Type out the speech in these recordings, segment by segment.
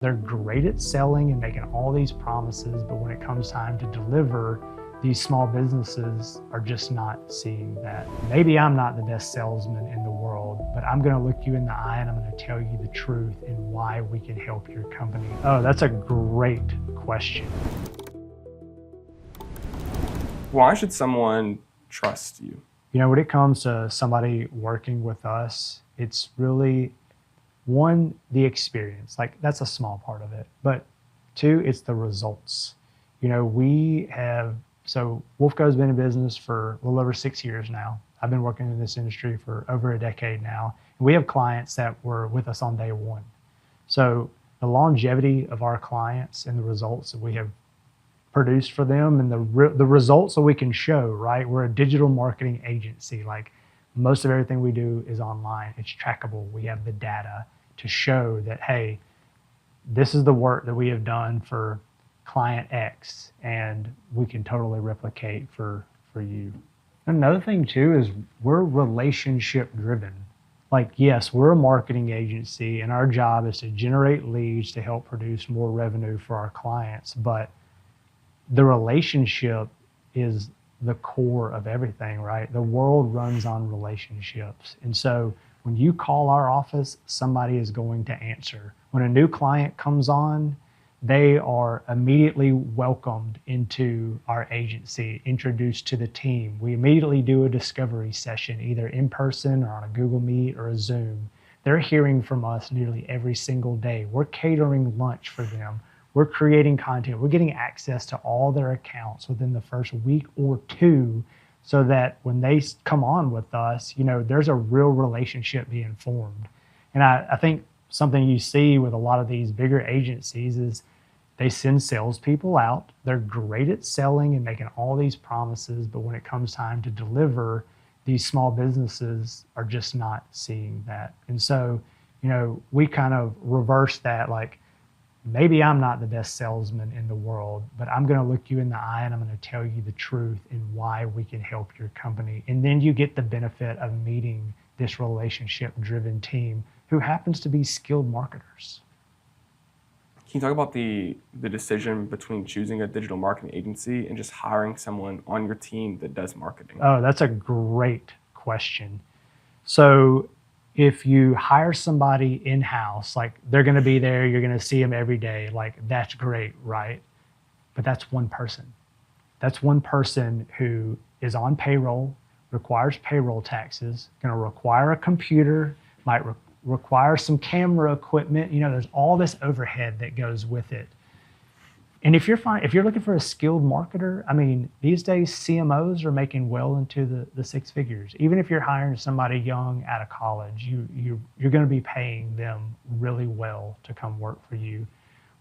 They're great at selling and making all these promises, but when it comes time to deliver, these small businesses are just not seeing that. Maybe I'm not the best salesman in the world, but I'm going to look you in the eye and I'm going to tell you the truth and why we can help your company. Oh, that's a great question. Why should someone trust you? You know, when it comes to somebody working with us, it's really, one, the experience. Like, that's a small part of it. But two, it's the results. You know, WolfeCo has been in business for a little over 6 years now. I've been working in this industry for over a decade now. And we have clients that were with us on day one. So the longevity of our clients and the results that we have produced for them and the results that we can show, right? We're a digital marketing agency. Like, most of everything we do is online. It's trackable. We have the data to show that, hey, this is the work that we have done for client X, and we can totally replicate for you. Another thing too is we're relationship driven. Like, yes, we're a marketing agency and our job is to generate leads to help produce more revenue for our clients, but the relationship is the core of everything, right? The world runs on relationships. And so when you call our office, somebody is going to answer. When a new client comes on, they are immediately welcomed into our agency, introduced to the team. We immediately do a discovery session, either in person or on a Google Meet or a Zoom. They're hearing from us nearly every single day. We're catering lunch for them. We're creating content. We're getting access to all their accounts within the first week or two, so that when they come on with us, you know, there's a real relationship being formed. And I think something you see with a lot of these bigger agencies is they send salespeople out. They're great at selling and making all these promises, but when it comes time to deliver, these small businesses are just not seeing that. And so, you know, we kind of reverse that. Like, maybe I'm not the best salesman in the world, but I'm going to look you in the eye and I'm going to tell you the truth and why we can help your company. And then you get the benefit of meeting this relationship-driven team who happens to be skilled marketers. Can you talk about the decision between choosing a digital marketing agency and just hiring someone on your team that does marketing? Oh, that's a great question. So if you hire somebody in-house, like, they're going to be there, you're going to see them every day, like, that's great, right? But that's one person. That's one person who is on payroll, requires payroll taxes, going to require a computer, might require some camera equipment. You know, there's all this overhead that goes with it. And if you're looking for a skilled marketer, I mean, these days CMOs are making well into the six figures. Even if you're hiring somebody young out of college, you're going to be paying them really well to come work for you.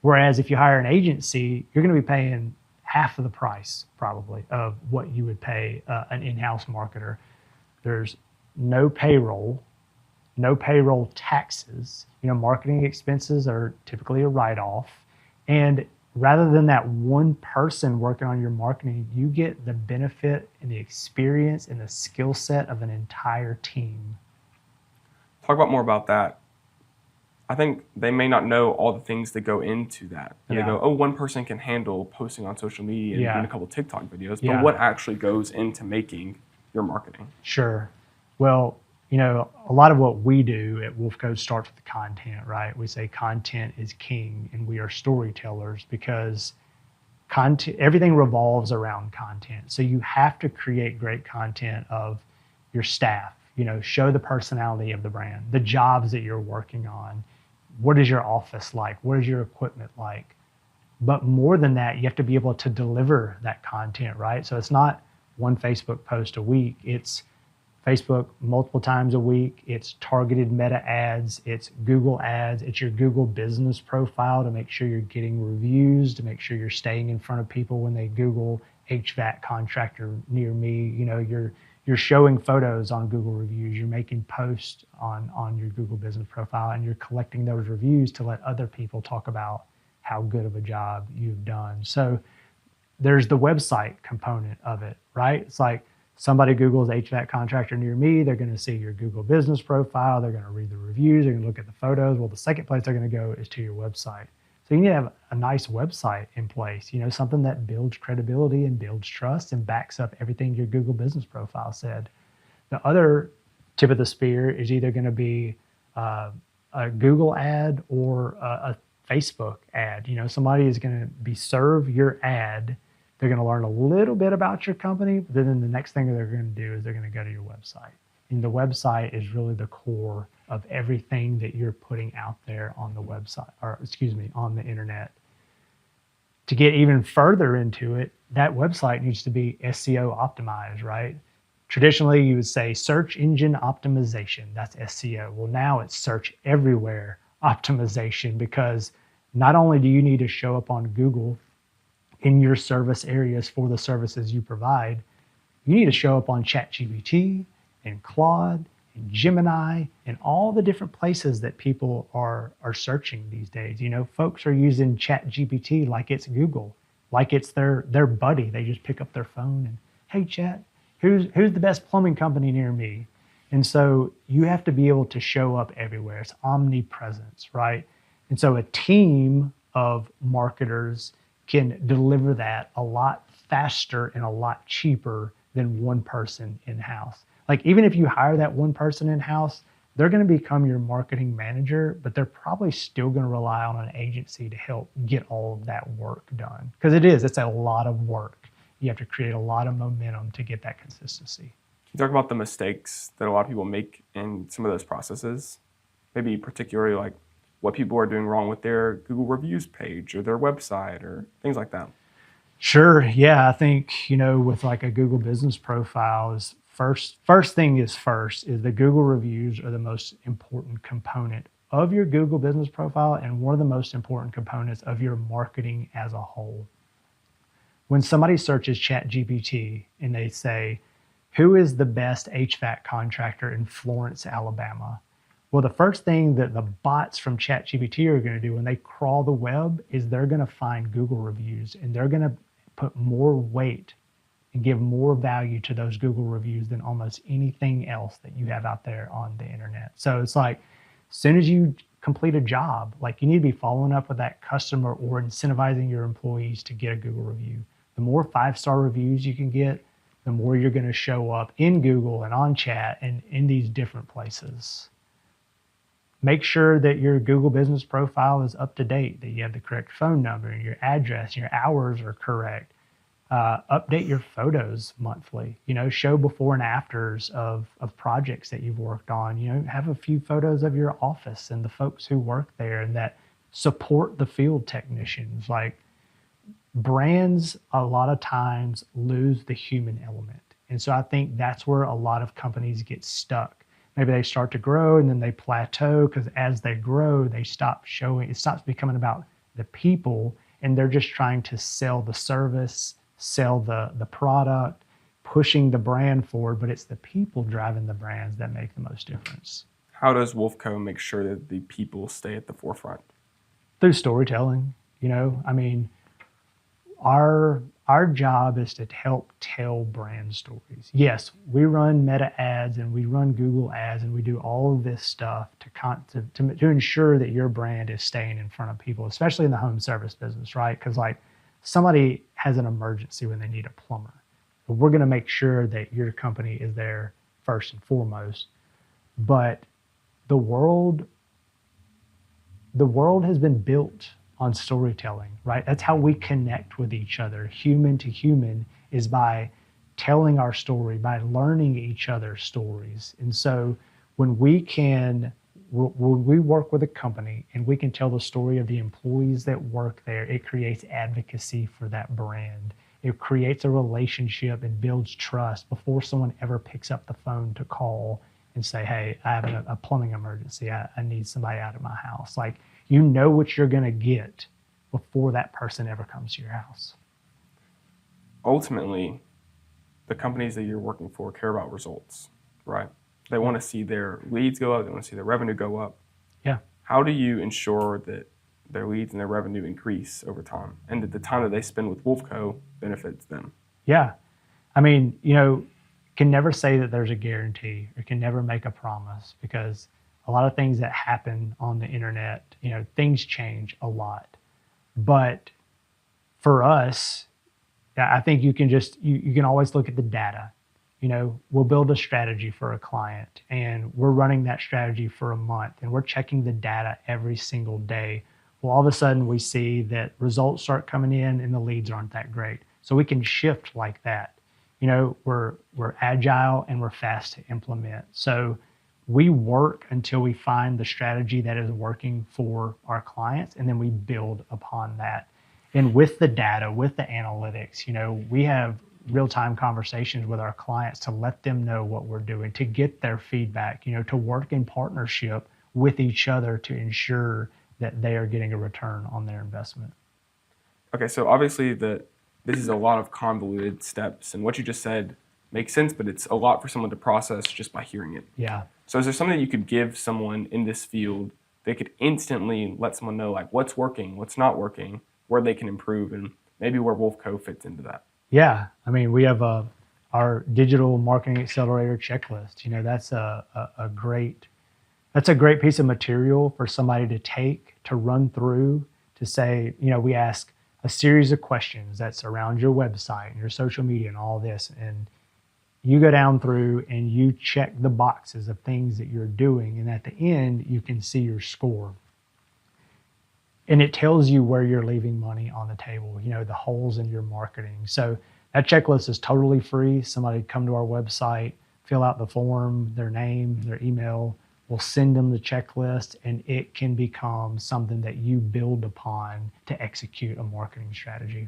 Whereas if you hire an agency, you're going to be paying half of the price probably of what you would pay an in-house marketer. There's no payroll taxes. You know, marketing expenses are typically a write-off, and rather than that one person working on your marketing, you get the benefit and the experience and the skill set of an entire team. Talk more about that. I think they may not know all the things that go into that. And they go, oh, one person can handle posting on social media and doing a couple of TikTok videos, but what actually goes into making your marketing? Sure. Well, you know, a lot of what we do at WolfeCo starts with the content, right? We say content is king, and we are storytellers because everything revolves around content. So you have to create great content of your staff, you know, show the personality of the brand, the jobs that you're working on. What is your office like? What is your equipment like? But more than that, you have to be able to deliver that content, right? So it's not one Facebook post a week. It's Facebook multiple times a week. It's targeted meta ads. It's Google ads. It's your Google business profile to make sure you're getting reviews, to make sure you're staying in front of people when they Google HVAC contractor near me. You know, you're showing photos on Google reviews. You're making posts on your Google business profile, and you're collecting those reviews to let other people talk about how good of a job you've done. So there's the website component of it, right? It's like, somebody Googles HVAC contractor near me, they're going to see your Google business profile, they're going to read the reviews, they're going to look at the photos. Well, the second place they're going to go is to your website. So you need to have a nice website in place, something that builds credibility and builds trust and backs up everything your Google business profile said. The other tip of the spear is either going to be a Google ad or a Facebook ad. Somebody is going to serve your ad. They're going to learn a little bit about your company, but then the next thing they're going to do is they're going to go to your website. And the website is really the core of everything that you're putting out there on the website, on the internet. To get even further into it, that website needs to be SEO optimized, right? Traditionally, you would say search engine optimization. That's SEO. Well, now it's search everywhere optimization, because not only do you need to show up on Google in your service areas for the services you provide, you need to show up on ChatGPT and Claude and Gemini and all the different places that people are searching these days. Folks are using ChatGPT like it's Google, like it's their buddy. They just pick up their phone and, hey, Chat, who's the best plumbing company near me? And so you have to be able to show up everywhere. It's omnipresence, right? And so a team of marketers can deliver that a lot faster and a lot cheaper than one person in-house. Like, even if you hire that one person in-house, they're going to become your marketing manager, but they're probably still going to rely on an agency to help get all of that work done. Because it's a lot of work. You have to create a lot of momentum to get that consistency. Can you talk about the mistakes that a lot of people make in some of those processes? Maybe particularly like what people are doing wrong with their Google reviews page or their website or things like that. Sure. Yeah. I think, with like a Google business profile, is first thing is the Google reviews are the most important component of your Google business profile and one of the most important components of your marketing as a whole. When somebody searches ChatGPT and they say, who is the best HVAC contractor in Florence, Alabama? Well, the first thing that the bots from ChatGPT are going to do when they crawl the web is they're going to find Google reviews, and they're going to put more weight and give more value to those Google reviews than almost anything else that you have out there on the internet. So it's like, as soon as you complete a job, like, you need to be following up with that customer or incentivizing your employees to get a Google review. The more 5-star reviews you can get, the more you're going to show up in Google and on chat and in these different places. Make sure that your Google business profile is up to date, that you have the correct phone number and your address, and your hours are correct. Update your photos monthly. Show before and afters of projects that you've worked on. Have a few photos of your office and the folks who work there and that support the field technicians. Like, brands a lot of times lose the human element. And so I think that's where a lot of companies get stuck. Maybe they start to grow and then they plateau, because as they grow, they stop showing, it stops becoming about the people, and they're just trying to sell the service, sell the product, pushing the brand forward, but it's the people driving the brands that make the most difference. How does WolfeCo make sure that the people stay at the forefront? Through storytelling. Our job is to help tell brand stories. Yes, we run Meta ads and we run Google ads and we do all of this stuff to ensure that your brand is staying in front of people, especially in the home service business, right? Because like, somebody has an emergency when they need a plumber. But we're going to make sure that your company is there first and foremost. But the world has been built on storytelling, right? That's how we connect with each other, human to human, is by telling our story, by learning each other's stories. And so when we work with a company and we can tell the story of the employees that work there, it creates advocacy for that brand. It creates a relationship and builds trust before someone ever picks up the phone to call and say, hey, I have a plumbing emergency. I need somebody out of my house. Like, you know what you're going to get before that person ever comes to your house. Ultimately, the companies that you're working for care about results, right? They want to see their leads go up. They want to see their revenue go up. Yeah. How do you ensure that their leads and their revenue increase over time, and that the time that they spend with WolfeCo benefits them? Yeah. Can never say that there's a guarantee, or can never make a promise, because a lot of things that happen on the internet, things change a lot. But for us, I think you can always look at the data. We'll build a strategy for a client and we're running that strategy for a month and we're checking the data every single day. Well, all of a sudden we see that results start coming in and the leads aren't that great. So we can shift like that. We're agile and we're fast to implement. So we work until we find the strategy that is working for our clients, and then we build upon that. And with the data, with the analytics, we have real-time conversations with our clients to let them know what we're doing, to get their feedback, to work in partnership with each other to ensure that they are getting a return on their investment. Okay, so obviously this is a lot of convoluted steps, and what you just said makes sense, but it's a lot for someone to process just by hearing it. Yeah. So is there something that you could give someone in this field that could instantly let someone know like what's working, what's not working, where they can improve, and maybe where Wolfe Co fits into that? Yeah, I mean, we have our digital marketing accelerator checklist. That's a great piece of material for somebody to take, to run through, to say, we ask a series of questions that's around your website and your social media and all this, and you go down through and you check the boxes of things that you're doing, and at the end you can see your score. And it tells you where you're leaving money on the table, the holes in your marketing. So that checklist is totally free. Somebody come to our website, fill out the form, their name, their email, we'll send them the checklist, and it can become something that you build upon to execute a marketing strategy.